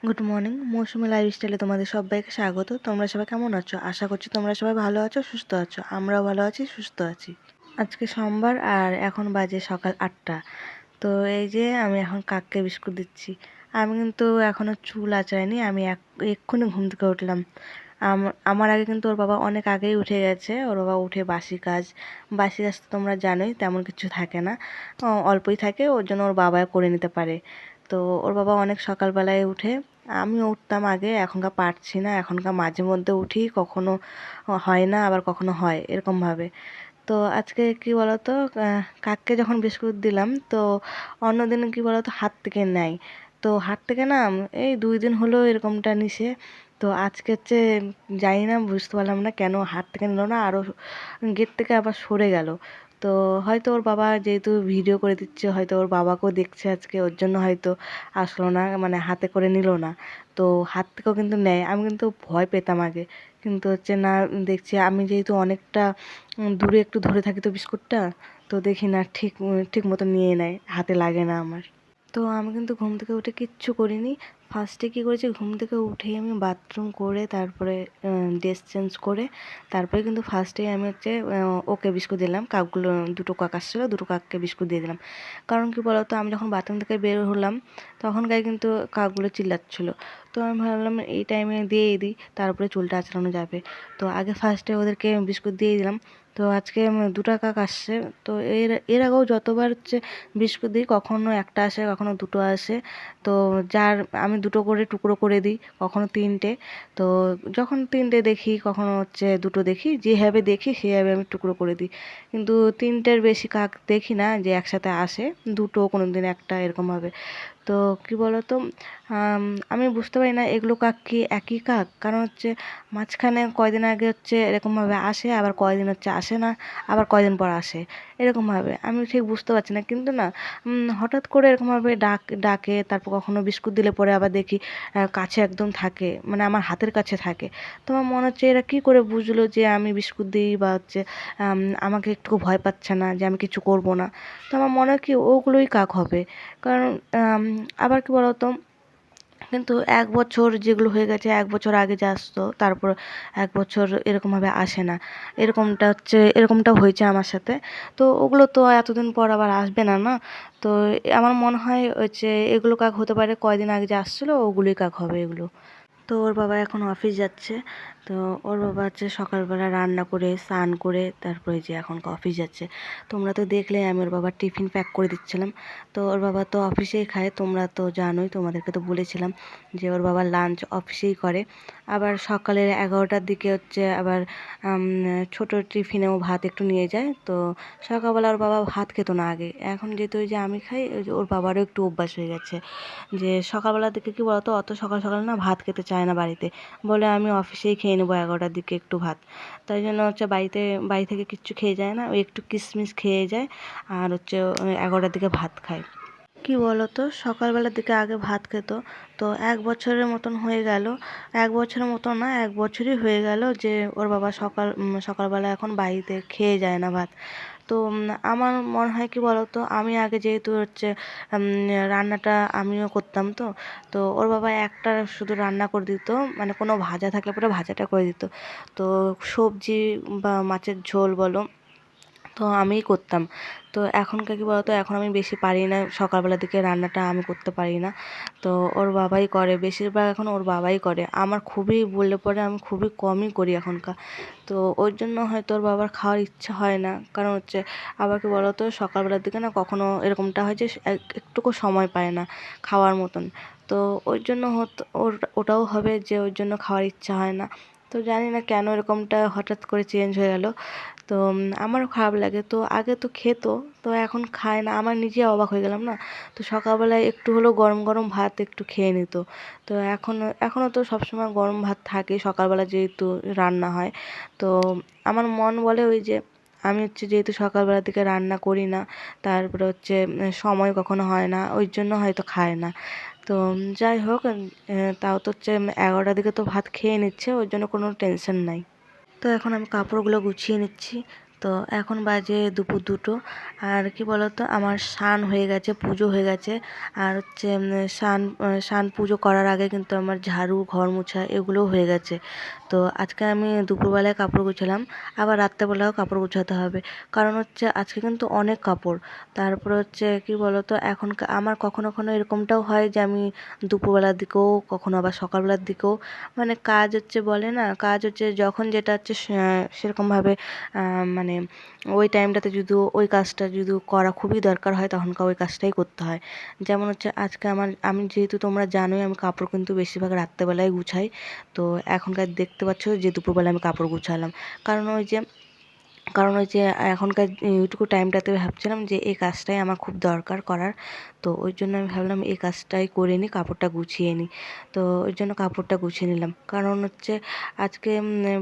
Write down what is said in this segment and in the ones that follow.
Good morning. মৌসুমী লাইফস্টাইলে তোমাদের সবাইকে স্বাগত। তোমরা সবাই কেমন আছো? আশা করছি তোমরা সবাই ভালো আছো, সুস্থ আছো। আমরাও ভালো আছি, সুস্থ আছি। আজকে সোমবার আর এখন বাজে সকাল 8টা। তো এই যে আমি এখন কাককে বিস্কুট দিচ্ছি। আমি কিন্তু এখনও চুল আঁচড়াইনি, আমি এক্ষুনি ঘুম থেকে উঠলাম। আমার আগে কিন্তু ওর বাবা অনেক আগেই উঠে গেছে। ওর বাবা উঠে বাসি কাজ তো তোমরা জানোই, তেমন কিছু থাকে না, অল্পই থাকে, ওর জন্য ওর বাবা করে নিতে পারে। তো ওর বাবা অনেক সকালবেলায় উঠে। আমিও উঠতাম আগে, এখনকার পারছি না। এখনকার মাঝে মধ্যে উঠি, কখনো হয় না আবার কখনো হয়, এরকমভাবে। তো আজকে কি বলতো, কাককে যখন বিস্কুট দিলাম তো অন্যদিন কি বলতো হাত থেকে নেয়। তো হাত থেকে না এই 2 দিন হলো এরকমটা নিছে। তো আজকে হচ্ছে জানি না, বুঝতে পারলাম না কেন হাত থেকে নিল না, আরও গেট থেকে আবার সরে গেল। তো হয়তো ওর বাবা যেহেতু ভিডিও করে দিচ্ছে, হয়তো ওর বাবাকেও দেখছে আজকে, ওর জন্য হয়তো আসলো না, মানে হাতে করে নিল না। তো হাত থেকেও কিন্তু নেয়। আমি কিন্তু ভয় পেতাম আগে, কিন্তু হচ্ছে না, দেখছি আমি যেহেতু অনেকটা দূরে একটু ধরে থাকি তো বিস্কুটটা, তো দেখি না ঠিক ঠিক মতো নিয়ে নেয়, হাতে লাগে না আমার। তো আমি কিন্তু ঘুম থেকে উঠে কিচ্ছু করিনি। ফার্স্টে কী করেছি, ঘুম থেকে উঠেই আমি বাথরুম করে তারপরে ড্রেস চেঞ্জ করে তারপরে কিন্তু ফার্স্টেই আমি হচ্ছে ওকে বিস্কুট দিলাম। কাকগুলো, দুটো কাক আসছিলো, দুটো কাককে বিস্কুট দিয়ে দিলাম। কারণ কি বলতো, আমি যখন বাথরুম থেকে বের হলাম তখনকার কিন্তু কাকগুলো চিল্লাচ্ছিলো। তো আমি ভাবলাম এই টাইমে দিয়েই দিই, তারপরে চুলটা আঁচড়ানো যাবে। তো আগে ফার্স্টে ওদেরকে বিস্কুট দিয়ে দিলাম। তো আজকে দুটো কাক আসছে। তো এর এর আগেও যতবার হচ্ছে বিস্কুট দিই, কখনো একটা আসে, কখনো দুটো আসে। তো যার আমি দুটো করে টুকরো করে দিই, কখনো তিনটে। তো যখন তিনটে দেখি, কখনো হচ্ছে দুটো দেখি, যেভাবে দেখি সেভাবে আমি টুকরো করে দিই। কিন্তু তিনটের বেশি কাক দেখি না যে একসাথে আসে, দুটো কোনো দিন একটা, এরকমভাবে। তো কি বলতো, আমি বুঝতে পারি না এগুলো কাক কি একই কাক, কারণ হচ্ছে মাঝখানে কয়দিন আগে হচ্ছে এরকমভাবে আসে, আবার কয়দিন হচ্ছে আসে না, আবার কয়দিন পর আসে, এরকমভাবে আমি ঠিক বুঝতে পারছি না। কিন্তু না, হঠাৎ করে এরকমভাবে ডাকে, তারপর কখনো বিস্কুট দিলে পরে আবার দেখি কাছে একদম থাকে, মানে আমার হাতের কাছে থাকে। তো আমার মনে হচ্ছে এরা কী করে বুঝলো যে আমি বিস্কুট দিই, বা হচ্ছে আমাকে একটু ভয় পাচ্ছে না যে আমি কিছু করব না। তো আমার মনে হয় কি ওগুলোই কাক হবে। কারণ আবার কি বলতো, কিন্তু 1 বছর যেগুলো হয়ে গেছে, 1 বছর আগে যে আসতো, তারপর 1 বছর এরকমভাবে আসে না, এরকমটা হয়েছে আমার সাথে। তো ওগুলো তো এতদিন পর আবার আসবে না, না। তো আমার মনে হয় হচ্ছে এগুলো কাক হতে পারে, কয়দিন আগে যে আসছিলো ওগুলোই কাক হবে এগুলো। তো ওর বাবা এখন অফিস যাচ্ছে। তো ওর বাবা হচ্ছে সকালবেলা রান্না করে স্নান করে তারপরে যে এখন অফিস যাচ্ছে। তোমরা তো দেখলে আমি ওর বাবার টিফিন প্যাক করে দিচ্ছিলাম। তো ওর বাবা তো অফিসেই খায়, তোমরা তো জানোই, তোমাদেরকে তো বলেছিলাম যে ওর বাবা লাঞ্চ অফিসেই করে। আবার সকালের 11টার দিকে হচ্ছে আবার ছোট টিফিনেও ভাত একটু নিয়ে যায়। তো সকালবেলা ওর বাবা ভাত খেত না আগে, এখন যেহেতু ওই যে আমি খাই, ওই যে ওর বাবারও একটু অভ্যাস হয়ে গেছে যে সকালবেলার দিকে কি বলতো, অত সকাল সকাল না ভাত খেতে চায় না বাড়িতে, বলে আমি অফিসেই খেয়ে নেবো 11টার দিকে একটু ভাত। তাই জন্য হচ্ছে বাড়ি থেকে কিচ্ছু খেয়ে যায় না, ওই একটু কিশমিশ খেয়ে যায়, আর হচ্ছে 11টার দিকে ভাত খায়। কি বলতো, সকালবেলার দিকে আগে ভাত খেত। তো 1 বছরের মতন হয়ে গেল, 1 বছরের মতো না, 1 বছরই হয়ে গেল যে ওর বাবা সকালবেলা এখন বাড়িতে খেয়ে যায় না ভাত। তো আমার মনে হয় কি বলতো, আমি আগে যেহেতু হচ্ছে রান্নাটা আমিও করতাম, তো তো ওর বাবা একটা শুধু রান্না করে দিত, মানে কোনো ভাজা থাকলে পরে ভাজাটা করে দিত। তো সবজি বা মাছের ঝোল বলো, তো আমিই করতাম। তো এখনকার কি বলতো, এখন আমি বেশি পারি না, সকালবেলার দিকে রান্নাটা আমি করতে পারি না। তো ওর বাবাই করে, বেশিরভাগ এখন ওর বাবাই করে। আমার খুবই বললে পরে আমি খুবই কমই করি এখনকার। তো ওর জন্য হয়তো ওর বাবার খাওয়ার ইচ্ছা হয় না, কারণ হচ্ছে আবার কি বলতো, সকালবেলার দিকে না কখনো এরকমটা হয় যে একটুকু সময় পায় না খাওয়ার মতন। তো ওই জন্য ওটাও হবে যে ওর জন্য খাওয়ার ইচ্ছা হয় না। তো জানি না কেন এরকমটা হঠাৎ করে চেঞ্জ হয়ে গেল। তো আমারও খারাপ লাগে। তো আগে তো খেত, তো এখন খায় না, আমার নিজে অবাক হয়ে গেলাম না। তো সকালবেলায় একটু হলেও গরম গরম ভাত একটু খেয়ে নিত। তো এখনও তো সবসময় গরম ভাত থাকে সকালবেলা যেহেতু রান্না হয়। তো আমার মন বলে ওই যে আমি হচ্ছে যেহেতু সকালবেলার দিকে রান্না করি না, তারপরে হচ্ছে সময় কখনো হয় না, ওই জন্য হয়তো খায় না। তো যাই হোক, তাও তো হচ্ছে 11টার দিকে তো ভাত খেয়ে নিচ্ছে, ওই জন্য কোনো টেনশন নাই। তো এখন আমি কাপড়গুলো গুছিয়ে নিচ্ছি। তো এখন বাজে দুপুর 2টো। আর কি বলতো, আমার স্নান হয়ে গেছে, পুজো হয়ে গেছে। আর হচ্ছে স্নান পুজো করার আগে কিন্তু আমার ঝাড়ু, ঘর মোছা এগুলোও হয়ে গেছে। তো আজকে আমি দুপুরবেলায় কাপড় গুছালাম, আবার রাত্রেবেলাও কাপড় গুছাতে হবে। কারণ হচ্ছে আজকে কিন্তু অনেক কাপড়। তারপরে হচ্ছে কি বলতো, এখন আমার কখনো কখনো এরকমটাও হয় যে আমি দুপুরবেলার দিকেও, কখনো আবার সকালবেলার দিকেও, মানে কাজ হচ্ছে বলে না, কাজ হচ্ছে যখন যেটা হচ্ছে সেরকমভাবে মানে ওই টাইমটাতে যদি ওই কাজটা যদি করা খুবই দরকার হয়, তখনকার ওই কাজটাই করতে হয়। যেমন হচ্ছে আজকে আমি যেহেতু তোমরা জানোই আমি কাপড় কিন্তু বেশিরভাগ রাত্রেবেলায় গুছাই। তো এখনকার দেখতে পাচ্ছ যে দুপুরবেলা আমি কাপড় গুছালাম। কারণ ওই যে কারণ ওই যে এখনকার এইটুকু টাইমটাতে ভাবছিলাম যে এই কাজটাই আমার খুব দরকার করার। তো ওই জন্য আমি ভাবলাম এই কাজটাই করে নিই, কাপড়টা গুছিয়ে নিই। তো ওই জন্য কাপড়টা গুছিয়ে নিলাম। কারণ হচ্ছে আজকে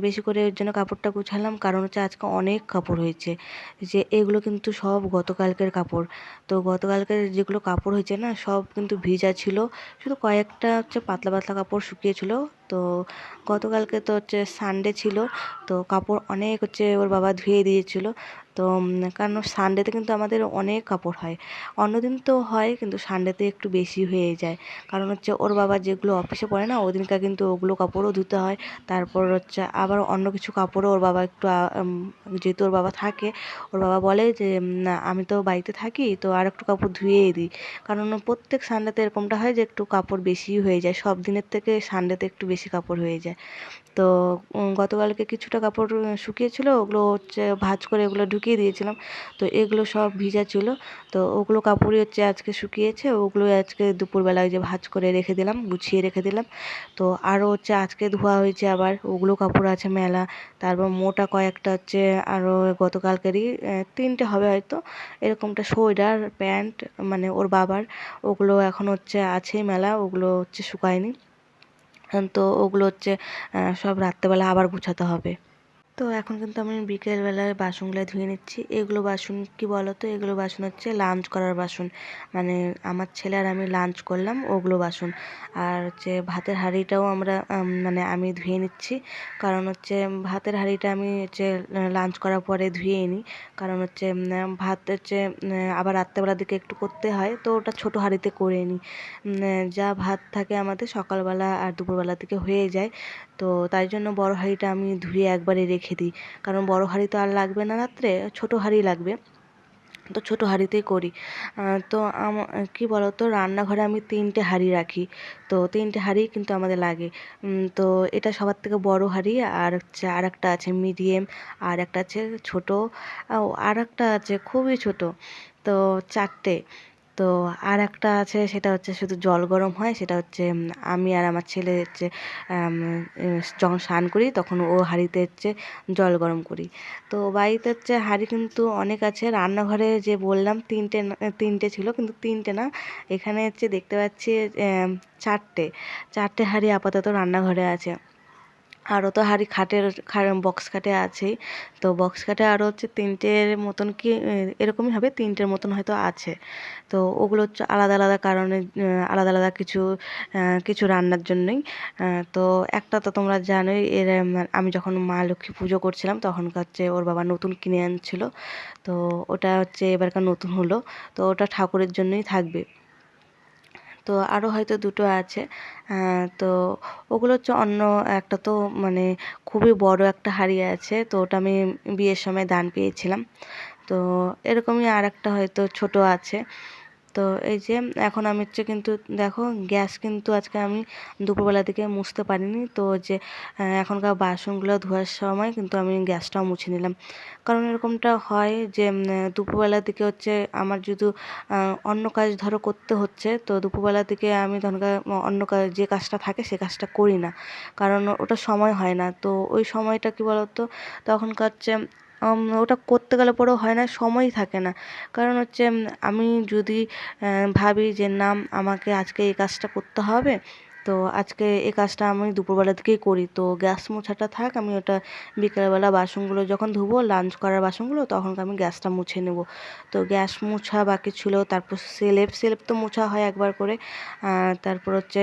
বেশি করে ওই জন্য কাপড়টা গুছালাম, কারণ হচ্ছে আজকে অনেক কাপড় হয়েছে। যে এগুলো কিন্তু সব গতকালকের কাপড়। তো গতকালকের যেগুলো কাপড় হয়েছে না, সব কিন্তু ভিজা ছিল, শুধু কয়েকটা হচ্ছে পাতলা পাতলা কাপড় শুকিয়েছিল। তো গতকালকে তো হচ্ছে সানডে ছিল, তো কাপড় অনেক হচ্ছে ওর বাবা ধুয়ে দিয়েছিল। তো কারণ সানডেতে কিন্তু আমাদের অনেক কাপড় হয়, অন্যদিন তো হয় কিন্তু সানডেতে একটু বেশি হয়ে যায়। কারণ হচ্ছে ওর বাবা যেগুলো অফিসে পড়ে না, ওদিনকার কিন্তু ওগুলো কাপড়ও ধুতে হয়। তারপর হচ্ছে আবার অন্য কিছু কাপড়ও ওর বাবা একটু যেহেতু ওর বাবা থাকে, ওর বাবা বলে যে না আমি তো বাড়িতে থাকি, তো আর একটু কাপড় ধুয়েই দিই। কারণ প্রত্যেক সানডেতে এরকমটা হয় যে একটু কাপড় বেশি হয়ে যায়, সব দিনের থেকে সানডেতে একটু বেশি কাপড় হয়ে যায়। তো গতকালকে কিছুটা কাপড় শুকিয়েছিল, ওগুলো হচ্ছে ভাঁজ করে ওগুলো ঢুকিয়ে দিয়েছিলাম। তো এগুলো সব ভিজা ছিল। তো ওগুলো কাপড়ই হচ্ছে আজকে শুকিয়েছে, ওগুলো আজকে দুপুরবেলায় যে ভাঁজ করে রেখে দিলাম, গুছিয়ে রেখে দিলাম। তো আরও হচ্ছে আজকে ধোয়া হয়েছে, আবার ওগুলো কাপড় আছে মেলা। তারপর মোটা কয়েকটা হচ্ছে আরও গতকালকেরই 3টে হবে হয়তো, এরকমটা সোয়েটার প্যান্ট মানে ওর বাবার, ওগুলো এখন হচ্ছে আছেই মেলা, ওগুলো হচ্ছে শুকায়নি। তো ওগুলো হচ্ছে সব রাত্রেবেলা আবার গুছাতে হবে। তো এখন কিন্তু আমি বিকেলবেলায় বাসনগুলো ধুয়ে নিচ্ছি। এগুলো বাসন কি বলো তো, এগুলো বাসন হচ্ছে লাঞ্চ করার বাসন, মানে আমার ছেলে আর আমি লাঞ্চ করলাম ওগুলো বাসন। আর হচ্ছে ভাতের হাঁড়িটাও আমরা মানে আমি ধুয়ে নিচ্ছি। কারণ হচ্ছে ভাতের হাঁড়িটা আমি হচ্ছে লাঞ্চ করার পরে ধুয়ে নিই। কারণ হচ্ছে ভাত হচ্ছে আবার রাত্রেবেলার দিকে একটু করতে হয়, তো ওটা ছোটো হাঁড়িতে করে নিই। যা ভাত থাকে আমাদের সকালবেলা আর দুপুরবেলা থেকে হয়ে যায়। তো তাই জন্য বড় হাঁড়িটা আমি ধুয়ে একবারে রেখে দিই। কারণ বড় হাঁড়ি তো আর লাগবে না রাত্রে, ছোটো হাঁড়ি লাগবে। তো ছোটো হাঁড়িতেই করি। তো কী বলো তো, রান্নাঘরে আমি 3টে হাঁড়ি রাখি। তো 3টে হাঁড়ি কিন্তু আমাদের লাগে। তো এটা সবার থেকে বড় হাঁড়ি, আর হচ্ছে আর একটা আছে মিডিয়াম, আর একটা আছে ছোটো, আর একটা আছে খুবই ছোটো। তো 4টে। তো আর একটা আছে, সেটা হচ্ছে শুধু জল গরম হয়, সেটা হচ্ছে আমি আর আমার ছেলে হচ্ছে যখন স্নান করি তখন ও হাঁড়িতে হচ্ছে জল গরম করি। তো বাড়িতে হচ্ছে হাঁড়ি কিন্তু অনেক আছে। রান্নাঘরে যে বললাম 3টে ছিল, কিন্তু 3টে না, এখানে হচ্ছে দেখতে পাচ্ছি 4টে। 4টে হাঁড়ি আপাতত রান্নাঘরে আছে। আরও তো হাঁড়ি বক্স খাটে আছেই। তো বক্স খাটে আরও হচ্ছে 3টের মতন কি এরকমই হবে, 3টের মতন হয়তো আছে। তো ওগুলো হচ্ছে আলাদা আলাদা কারণে, আলাদা আলাদা কিছু রান্নার জন্যই। তো একটা তো তোমরা জানোই, আমি যখন মা লক্ষ্মী পুজো করছিলাম তখনকার হচ্ছে ওর বাবা নতুন কিনে আনছিল। তো ওটা হচ্ছে এবারকার নতুন হলো। তো ওটা ঠাকুরের জন্যই থাকবে। তো আরও হয়তো 2টো আছে। তো ওগুলো হচ্ছে অন্য একটা, তো মানে খুবই বড় একটা হাঁড়ি আছে, তো ওটা আমি বিয়ের সময় দান পেয়েছিলাম। তো এরকমই আর একটা হয়তো ছোট আছে। তো এই যে এখন আমি হচ্ছে কিন্তু দেখো, গ্যাস কিন্তু আজকে আমি দুপুরবেলা থেকে মুছতে পারিনি। তো যে এখনকার বাসনগুলো ধোয়ার সময় কিন্তু আমি গ্যাসটাও মুছে নিলাম। কারণ এরকমটা হয় যে দুপুরবেলার দিকে হচ্ছে আমার যদি অন্য কাজ ধরো করতে হচ্ছে, তো দুপুরবেলা থেকে আমি তখনকার অন্য কাজ যে কাজটা থাকে সে কাজটা করি না। কারণ ওটা সময় হয় না। তো ওই সময়টা কি বলতো, তখনকার হচ্ছে ওটা করতে গেলে পরেও হয় না, সময়ই থাকে না। কারণ হচ্ছে আমি যদি ভাবি যে না আমাকে আজকে এই কাজটা করতে হবে, তো আজকে এই কাজটা আমি দুপুরবেলা থেকেই করি, তো গ্যাস মোছাটা থাক, আমি ওটা বিকেলবেলা বাসনগুলো যখন ধুবো, লাঞ্চ করার বাসনগুলো, তখন আমি গ্যাসটা মুছে নেব। তো গ্যাস মোছা বাকি ছিল, তারপর সেলেপ তো মোছা হয় একবার করে। তারপর হচ্ছে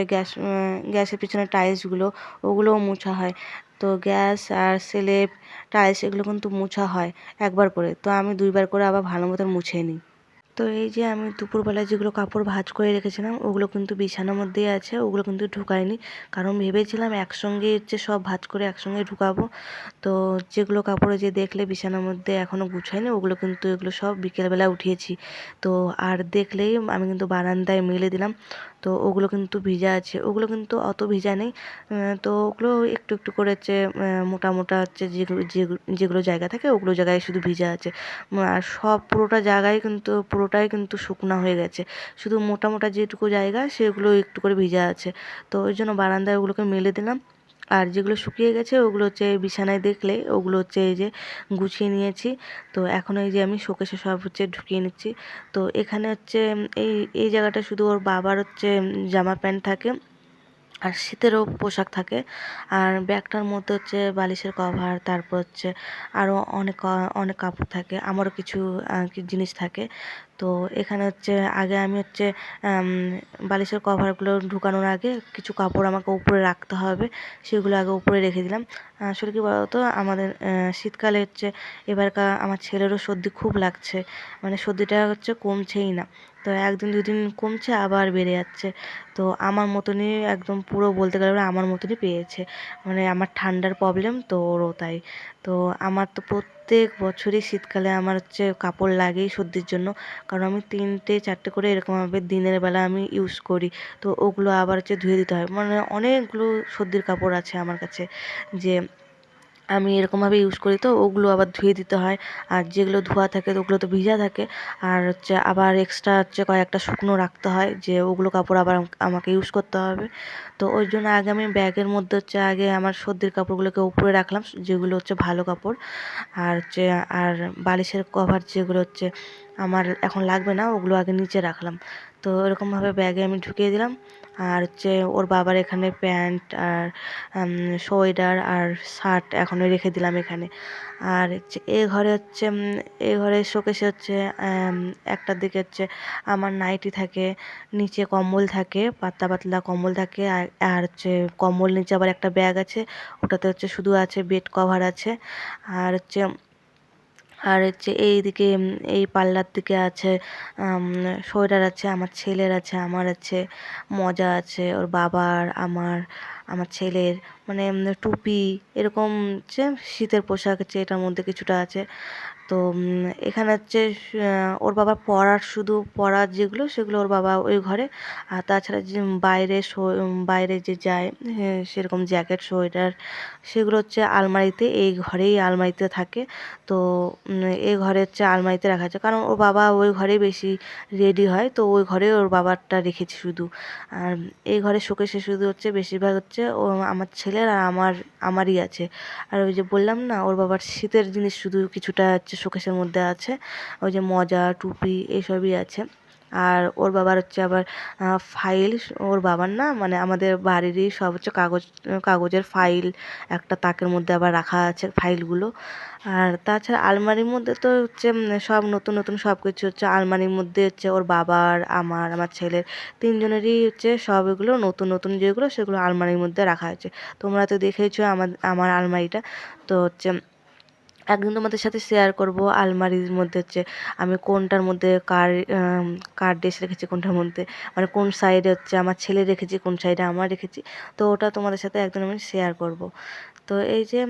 গ্যাসের পিছনে টাইলসগুলো, ওগুলোও মোছা হয়। তো গ্যাস আর স্ল্যাব, টাইলস এগুলো কিন্তু মোছা হয় একবার করে, তো আমি 2বার করে আবার ভালো মতন মুছে নিই। তো এই যে আমি দুপুরবেলায় যেগুলো কাপড় ভাঁজ করে রেখেছিলাম ওগুলো কিন্তু বিছানার মধ্যেই আছে, ওগুলো কিন্তু ঢুকাইনি, কারণ ভেবেছিলাম একসঙ্গে সব ভাঁজ করে একসঙ্গে ঢুকাবো। তো যেগুলো কাপড়ে যে দেখলে বিছানার মধ্যে এখনও গুছাইনি ওগুলো কিন্তু এগুলো সব বিকেলবেলা উঠিয়েছি। তো আর দেখলেই আমি কিন্তু বারান্দায় মেলে দিলাম। তো ওগুলো কিন্তু ভিজা আছে, ওগুলো কিন্তু অত ভিজা নেই। তো ওগুলো একটু একটু করে মোটা মোটা যেগুলো যেগুলো জায়গা থাকে ওগুলো জায়গায় শুধু ভিজা আছে। আর সব পুরোটাই কিন্তু শুকনা হয়ে গেছে, শুধু মোটা মোটা যেটুকু জায়গা সেগুলো একটু করে ভিজা আছে। তো ওই জন্য বারান্দায় ওগুলোকে মেলে দিলাম। আর যেগুলো শুকিয়ে গেছে ওগুলো বিছানায় দেখলে ওগুলো এই যে গুছিয়ে নিয়েছি। তো এখন এই যে আমি শোকেসে সব ঢুকিয়ে নিচ্ছি। তো এখানে এই এই জায়গাটা শুধু ওর বাবার জামা প্যান্ট থাকে আর শীতেরও পোশাক থাকে। আর ব্যাগটার মধ্যে বালিশের কভার, তারপর আরও অনেক কাপড় থাকে, আমারও কিছু জিনিস থাকে। তো এখানে আগে আমি আম, বালিশের কভারগুলো ঢুকানোর আগে কিছু কাপড় আমাকে উপরে রাখতে হবে, সেগুলো আগে উপরে রেখে দিলাম। আসলে কি বলতো, আমাদের শীতকালে আমার ছেলেরও সর্দি খুব লাগছে, মানে সর্দিটা কমছেই না। তো একদিন দুদিন কমছে আবার বেড়ে যাচ্ছে। তো আমার মতনই একদম পুরো বলতে গেলে আমার মতনই পেয়েছে, মানে আমার ঠান্ডার প্রবলেম তো ওরও তাই। তো আমার তো প্রত্যেক বছরই শীতকালে আমার কাপড় লাগেই সর্দির জন্য, কারণ আমি 3টে 4টে করে এরকমভাবে দিনের বেলা আমি ইউজ করি। তো ওগুলো আবার ধুয়ে দিতে হয়, মানে অনেকগুলো সর্দির কাপড় আছে আমার কাছে, যে আমি এরকমভাবে ইউজ করি, তো ওগুলো আবার ধুয়ে দিতে হয়। আর যেগুলো ধোয়া থাকে তো ওগুলো তো ভিজা থাকে, আর আবার এক্সট্রা কয়েকটা শুকনো রাখতে হয়, যে ওগুলো কাপড় আবার আমাকে ইউজ করতে হবে। তো ওই জন্য আগে আমি ব্যাগের মধ্যে আগে আমার সর্দির কাপড়গুলোকে উপরে রাখলাম, যেগুলো ভালো কাপড়। আর আর বালিশের কভার যেগুলো আমার এখন লাগবে না ওগুলো আগে নিচে রাখলাম। তো এরকমভাবে ব্যাগে আমি ঢুকিয়ে দিলাম। আর ওর বাবার এখানে প্যান্ট আর সোয়েটার আর শার্ট এখন রেখে দিলাম এখানে। আর এ ঘরে এ ঘরে শোকেসে একটার দিকে আমার নাইটি থাকে, নিচে কম্বল থাকে, পাতলা পাতলা কম্বল থাকে। আর কম্বল নিচে আবার একটা ব্যাগ আছে, ওটাতে শুধু আছে বেড কভার আছে। আর এইদিকে এই পাল্লার দিকে আছে সোয়েটার আছে, আমার ছেলের আছে, আমার আছে, মজা আছে, ওর বাবার, আমার ছেলের, মানে টুপি, এরকম শীতের পোশাক এটার মধ্যে কিছুটা আছে। তো এখানে ওর বাবা পরার যেগুলো সেগুলো ওর বাবা ওই ঘরে। আর তাছাড়া যে বাইরে যে যায় সেরকম জ্যাকেট সোয়েটার সেগুলো আলমারিতে, এই ঘরেই আলমারিতে থাকে। তো এই ঘরে আলমারিতে রাখা আছে, কারণ ওর বাবা ওই ঘরেই বেশি রেডি হয়, তো ওই ঘরে ওর বাবারটা রেখেছি শুধু। আর এই ঘরে শোকেসে শুধু বেশিরভাগ ও আমার ছেলের আর আমারই আছে। আর ওই যে বললাম না, ওর বাবার শীতের জিনিস শুধু কিছুটা শোকেসের মধ্যে আছে, ওই যে মজা, টুপি এইসবই আছে। আর ওর বাবার আবার ফাইল, ওর বাবার না, মানে আমাদের বাড়িরই সব কাগজের ফাইল একটা তাকের মধ্যে আবার রাখা আছে ফাইলগুলো। আর তাছাড়া আলমারির মধ্যে তো সব নতুন নতুন সব কিছু আলমারির মধ্যে ওর বাবার, আমার ছেলের, তিনজনেরই সব এগুলো নতুন নতুন যেগুলো সেগুলো আলমারির মধ্যে রাখা আছে। তোমরা তো দেখেইছো আমার আলমারিটা। তো একদিন তোমাদের সাথে শেয়ার করব আলমারির মধ্যে আমি কোনটার মধ্যে কার ড্রেস রেখেছি, কোনটার মধ্যে মানে কোন সাইডে আমার ছেলে রেখেছি, কোন সাইডে আমার রেখেছি। তো ওটা তোমাদের সাথে একদিন আমি শেয়ার করব। তো এই যে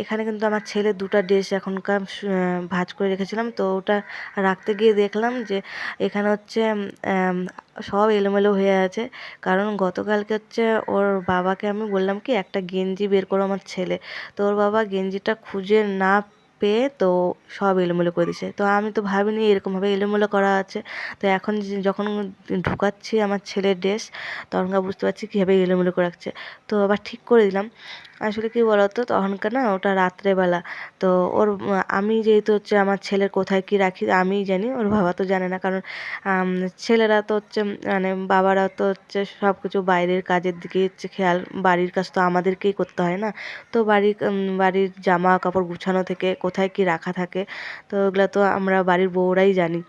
এখানে কিন্তু আমার ছেলের 2টা ড্রেস এখনকার ভাঁজ করে রেখেছিলাম, তো ওটা রাখতে গিয়ে দেখলাম যে এখানে সব এলোমেলো হয়ে আছে। কারণ গতকালকে ওর বাবাকে আমি বললাম কি একটা গেঞ্জি বের করো আমার ছেলে, তো ওর বাবা গেঞ্জিটা খুঁজে না পেয়ে তো সব এলোমেলো করে দিয়েছে। তো আমি তো ভাবিনি এরকমভাবে এলোমেলো করা আছে। তো এখন যখন ঢুকাচ্ছি আমার ছেলের ড্রেস, তখনকার বুঝতে পারছি কীভাবে এলোমেলো করে রাখছে। তো আবার ঠিক করে দিলাম। আসলে কি বলতো, তখনকার না ওটা রাত্রেবেলা। তো আমি যেহেতু আমার ছেলের কোথায় কি রাখি আমিই জানি, ওর বাবা তো জানে না, কারণ ছেলেরা তো মানে বাবারা তো সব কিছু বাইরের কাজের দিকে খেয়াল, বাড়ির কাজ তো আমাদেরকেই করতে হয় না। তো বাড়ির জামা কাপড় গুছানো থেকে কোথায় কি রাখা থাকে, তো ওগুলো তো আমরা বাড়ির বউরাই জানি।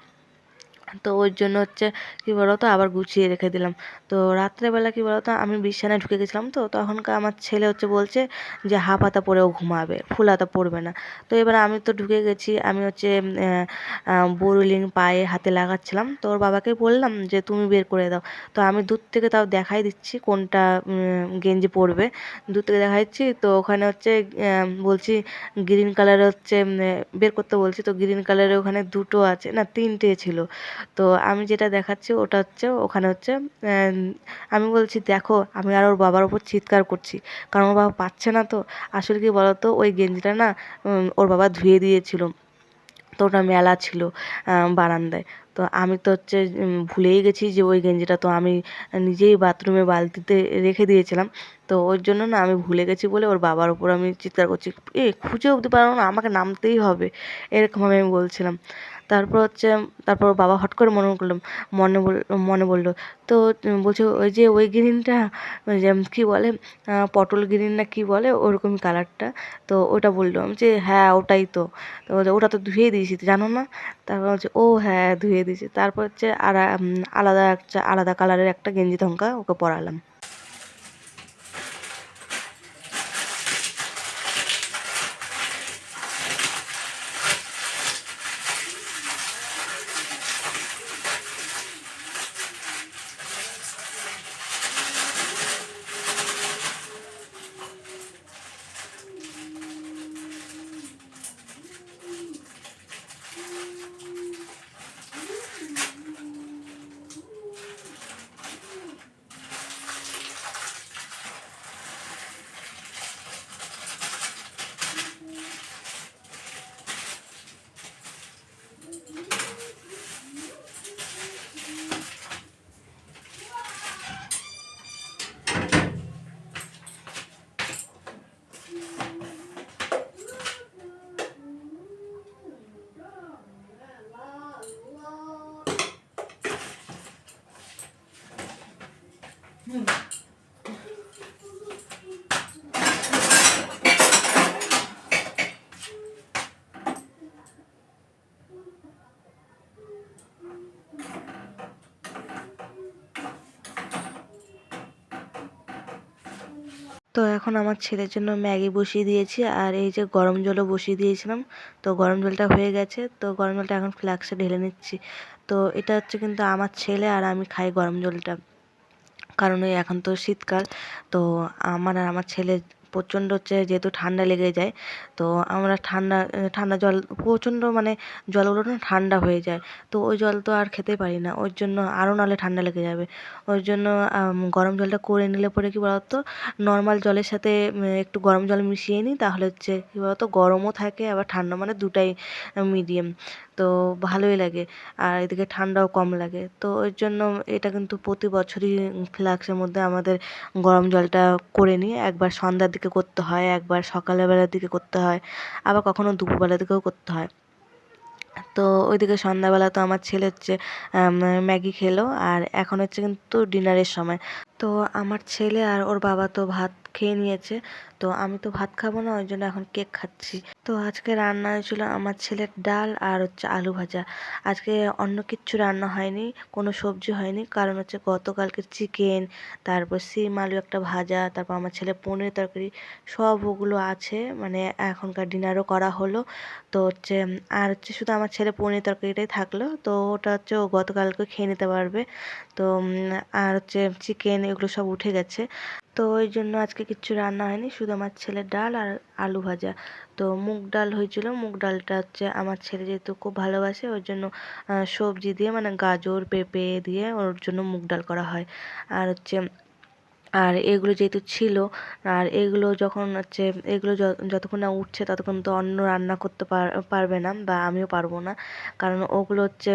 তো ওই জন্য হচ্ছে কী বলো তো আবার গুছিয়ে রেখে দিলাম। তো রাত্রেবেলা কী বলো তো আমি বিছানায় ঢুকে গেছিলাম, তো তখনকার আমার ছেলে হচ্ছে বলছে যে হাফ হাতা পরেও ঘুমাবে, ফুল হাতা পরবে না। তো এবার আমি তো ঢুকে গেছি, আমি হচ্ছে বোরোলিং পায়ে হাতে লাগাচ্ছিলাম। তো ওর বাবাকে বললাম যে তুমি বের করে দাও। তো আমি দূর থেকে তাও দেখাই দিচ্ছি কোনটা গেঞ্জি পরবে, দূর থেকে দেখাই দিচ্ছি। তো ওখানে হচ্ছে বলছি গ্রিন কালারের হচ্ছে বের করতে বলছি, তো গ্রিন কালারের ওখানে দুটো আছে, না তিনটে ছিল। তো আমি যেটা দেখাচ্ছি ওটা হচ্ছে ওখানে হচ্ছে আমি বলছি দেখো, আমি আর ওর বাবার উপর চিৎকার করছি, কারণ ওর বাবা পাচ্ছে না। তো আসলে কি বলতো ওই গেঞ্জিটা না ওর বাবা ধুয়ে দিয়েছিল, তো ওটা মেলা ছিল বারান্দায়। তো আমি তো হচ্ছে ভুলেই গেছি যে ওই গেঞ্জিটা তো আমি নিজেই বাথরুমে বালতিতে রেখে দিয়েছিলাম। তো ওর জন্য না আমি ভুলে গেছি বলে ওর বাবার উপর আমি চিৎকার করছি, খুঁজে উঠতে পারো না, আমাকে নামতেই হবে, এরকমভাবে আমি বলছিলাম। তারপর হচ্ছে তারপর ওর বাবা হট করে মনে বলল। তো বলছে ওই যে ওই গ্রিনটা, ওই যে কী বলে পটল গ্রিন না কী বলে ওরকমই কালারটা, তো ওটা বললো। আমি যে হ্যাঁ ওটাই তো। তো বলছে ওটা তো ধুয়ে দিয়েছি জানো না। তারপর বলছে ও হ্যাঁ ধুয়ে দিয়েছি। তারপর হচ্ছে আলাদা কালারের একটা গেঞ্জি ধঙ্কা ওকে পরালাম। তো এখন আমার ছেলের জন্য ম্যাগি বসিয়ে দিয়েছি, আর এই যে গরম জলও বসিয়ে দিয়েছিলাম। তো গরম জলটা হয়ে গেছে, তো গরম জলটা এখন ফ্লাক্সে ঢেলে নিচ্ছি। তো এটা হচ্ছে কিন্তু আমার ছেলে আর আমি খাই গরম জলটা, কারণ ওই এখন তো শীতকাল। তো আমার আর আমার ছেলে প্রচণ্ড হচ্ছে যেহেতু ঠান্ডা লেগে যায়, তো আমরা ঠান্ডা জল প্রচণ্ড মানে জলগুলো না ঠান্ডা হয়ে যায়। তো ওই জল তো আর খেতে পারি না, ওই জন্য আরও নাহলে ঠান্ডা লেগে যাবে। ওই জন্য গরম জলটা করে নিলে পরে কী বলতো নর্মাল জলের সাথে একটু গরম জল মিশিয়ে নিই, তাহলে হচ্ছে কী বলতো গরমও থাকে আবার ঠান্ডা, মানে দুটাই মিডিয়াম। তো ভালোই লাগে, আর এদিকে ঠান্ডাও কম লাগে। তো ওই জন্য এটা কিন্তু প্রতি বছরই ফ্লাক্সের মধ্যে আমাদের গরম জলটা করে নিই। একবার সন্ধ্যার দিকে করতে হয়, একবার সকালের বেলার দিকে করতে হয়, আবার কখনো দুপুরবেলার দিকেও করতে হয়। তো ওইদিকে সন্ধ্যাবেলা তো আমার ছেলে হচ্ছে ম্যাগি খেলো, আর এখন হচ্ছে কিন্তু ডিনারের সময়। তো আমার ছেলে আর ওর বাবা তো ভাত খেয়ে নিয়েছে, তো আমি তো ভাত খাবো না, ওই জন্য এখন কেক খাচ্ছি। তো আজকে রান্না হয়েছিল আমার ছেলের ডাল আর হচ্ছে আলু ভাজা। আজকে অন্য কিচ্ছু রান্না হয়নি, কোনো সবজি হয়নি, কারণ হচ্ছে গতকালকে চিকেন, তারপর সিম আলু একটা ভাজা, তারপর আমার ছেলে পনির তরকারি, সব ওগুলো আছে, মানে এখনকার ডিনারও করা হলো। তো হচ্ছে আর হচ্ছে শুধু আমার ছেলে পনির তরকারিটাই থাকলো, তো ওটা হচ্ছে ও গতকালকে খেয়ে নিতে পারবে। তো আর হচ্ছে চিকেন এগুলো সব উঠে গেছে। তো ওই জন্য আজকে কিচ্ছু রান্না হয়নি, শুধু আমার ছেলের ডাল আর আলু ভাজা। তো মুগ ডাল হয়েছিল, মুগ ডালটা হচ্ছে আমার ছেলে যেহেতু খুব ভালোবাসে, ওই জন্য সবজি দিয়ে মানে গাজর পেঁপে দিয়ে ওর জন্য মুগ ডাল করা হয়। আর হচ্ছে আর এগুলো যেহেতু ছিল, আর এগুলো যখন হচ্ছে এগুলো যতক্ষণ না উঠছে ততক্ষণ তো অন্য রান্না করতে পারবে না, বা আমিও পারবো না, কারণ ওগুলো হচ্ছে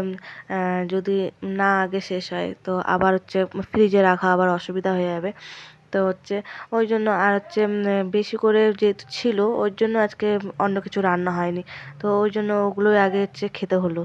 যদি না আগে শেষ হয় তো আবার হচ্ছে ফ্রিজে রাখা আবার অসুবিধা হয়ে যাবে। তো হচ্ছে ওই জন্য আর হচ্ছে বেশি করে যেহেতু ছিল ওই জন্য আজকে অন্য কিছু রান্না হয়নি, তো ওই জন্য ওগুলোই আগে হচ্ছে খেতে হলো।